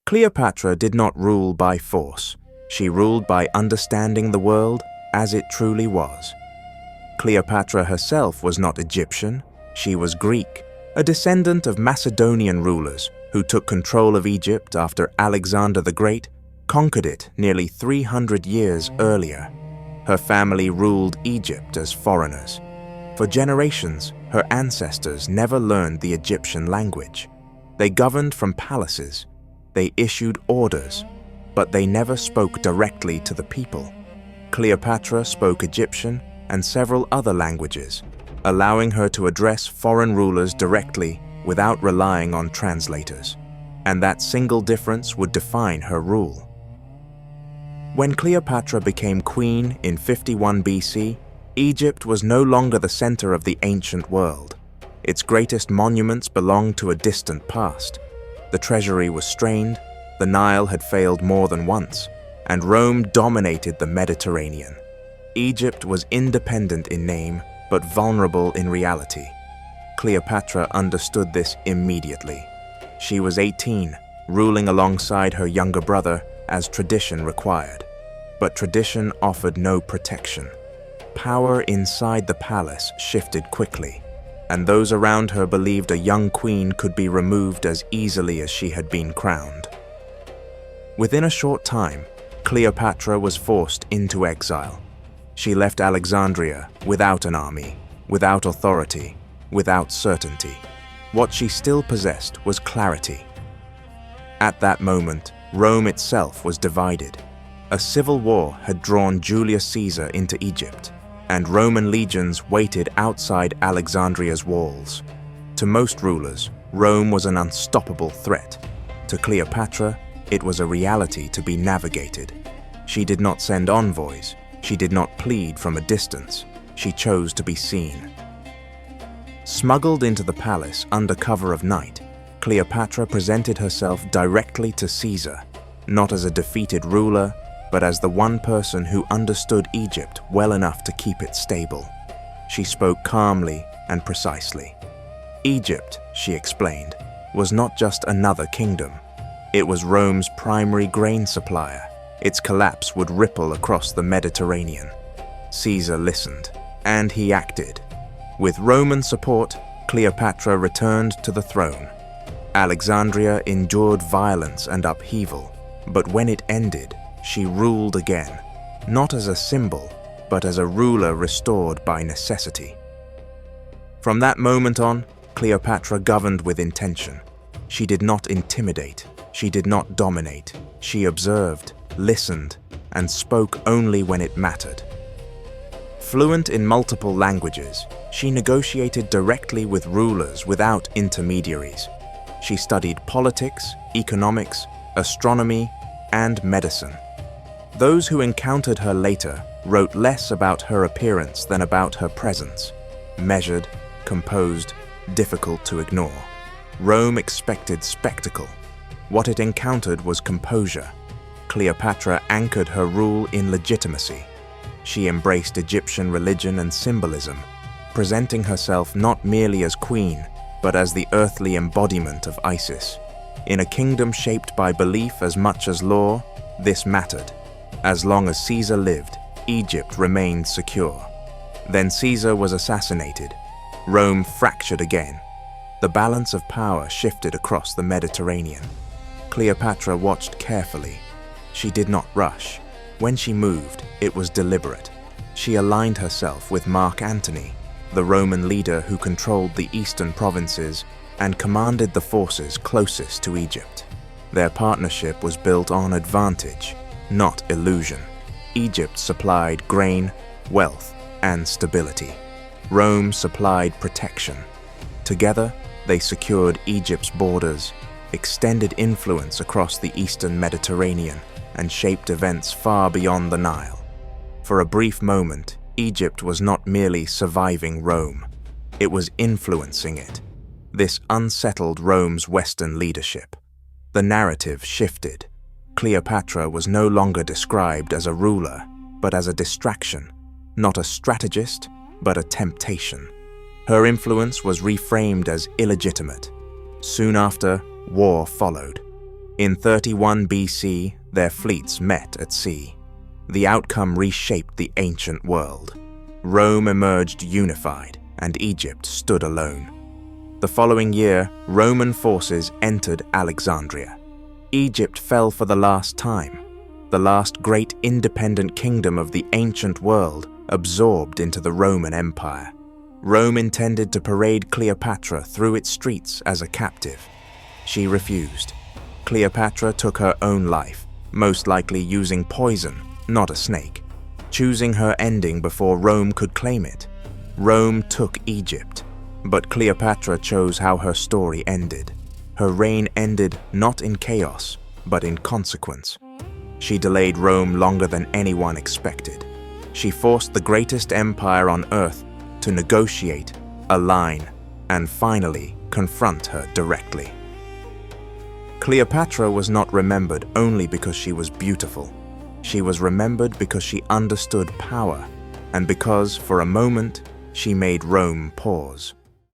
Cleopatra did not rule by force. She ruled by understanding the world as it truly was. Cleopatra herself was not Egyptian, she was Greek, a descendant of Macedonian rulers who took control of Egypt after Alexander the Great conquered it nearly 300 years earlier. Her family ruled Egypt as foreigners. For generations, her ancestors never learned the Egyptian language. They governed from palaces. They issued orders, but they never spoke directly to the people. Cleopatra spoke Egyptian and several other languages, allowing her to address foreign rulers directly without relying on translators. And that single difference would define her rule. When Cleopatra became queen in 51 BC, Egypt was no longer the center of the ancient world. Its greatest monuments belonged to a distant past. The treasury was strained, the Nile had failed more than once, and Rome dominated the Mediterranean. Egypt was independent in name, but vulnerable in reality. Cleopatra understood this immediately. She was 18, ruling alongside her younger brother as tradition required. But tradition offered no protection. Power inside the palace shifted quickly, and those around her believed a young queen could be removed as easily as she had been crowned. Within a short time, Cleopatra was forced into exile. She left Alexandria without an army, without authority, without certainty. What she still possessed was clarity. At that moment, Rome itself was divided. A civil war had drawn Julius Caesar into Egypt, and Roman legions waited outside Alexandria's walls. To most rulers, Rome was an unstoppable threat. To Cleopatra, it was a reality to be navigated. She did not send envoys. She did not plead from a distance. She chose to be seen. Smuggled into the palace under cover of night, Cleopatra presented herself directly to Caesar, not as a defeated ruler, but as the one person who understood Egypt well enough to keep it stable. She spoke calmly and precisely. Egypt, she explained, was not just another kingdom. It was Rome's primary grain supplier. Its collapse would ripple across the Mediterranean. Caesar listened, and he acted. With Roman support, Cleopatra returned to the throne. Alexandria endured violence and upheaval, but when it ended, she ruled again, not as a symbol, but as a ruler restored by necessity. From that moment on, Cleopatra governed with intention. She did not intimidate, she did not dominate. She observed, listened, and spoke only when it mattered. Fluent in multiple languages, she negotiated directly with rulers without intermediaries. She studied politics, economics, astronomy, and medicine. Those who encountered her later wrote less about her appearance than about her presence. Measured, composed, difficult to ignore. Rome expected spectacle. What it encountered was composure. Cleopatra anchored her rule in legitimacy. She embraced Egyptian religion and symbolism, presenting herself not merely as queen, but as the earthly embodiment of Isis. In a kingdom shaped by belief as much as law, this mattered. As long as Caesar lived, Egypt remained secure. Then Caesar was assassinated. Rome fractured again. The balance of power shifted across the Mediterranean. Cleopatra watched carefully. She did not rush. When she moved, it was deliberate. She aligned herself with Mark Antony, the Roman leader who controlled the eastern provinces and commanded the forces closest to Egypt. Their partnership was built on advantage, not illusion. Egypt supplied grain, wealth, and stability. Rome supplied protection. Together, they secured Egypt's borders, extended influence across the eastern Mediterranean, and shaped events far beyond the Nile. For a brief moment, Egypt was not merely surviving Rome. It was influencing it. This unsettled Rome's Western leadership. The narrative shifted. Cleopatra was no longer described as a ruler, but as a distraction, not a strategist, but a temptation. Her influence was reframed as illegitimate. Soon after, war followed. In 31 BC, their fleets met at sea. The outcome reshaped the ancient world. Rome emerged unified, and Egypt stood alone. The following year, Roman forces entered Alexandria. Egypt fell for the last time, the last great independent kingdom of the ancient world absorbed into the Roman Empire. Rome intended to parade Cleopatra through its streets as a captive. She refused. Cleopatra took her own life, most likely using poison, not a snake, choosing her ending before Rome could claim it. Rome took Egypt, but Cleopatra chose how her story ended. Her reign ended not in chaos, but in consequence. She delayed Rome longer than anyone expected. She forced the greatest empire on earth to negotiate, align, and finally confront her directly. Cleopatra was not remembered only because she was beautiful. She was remembered because she understood power, and because, for a moment, she made Rome pause.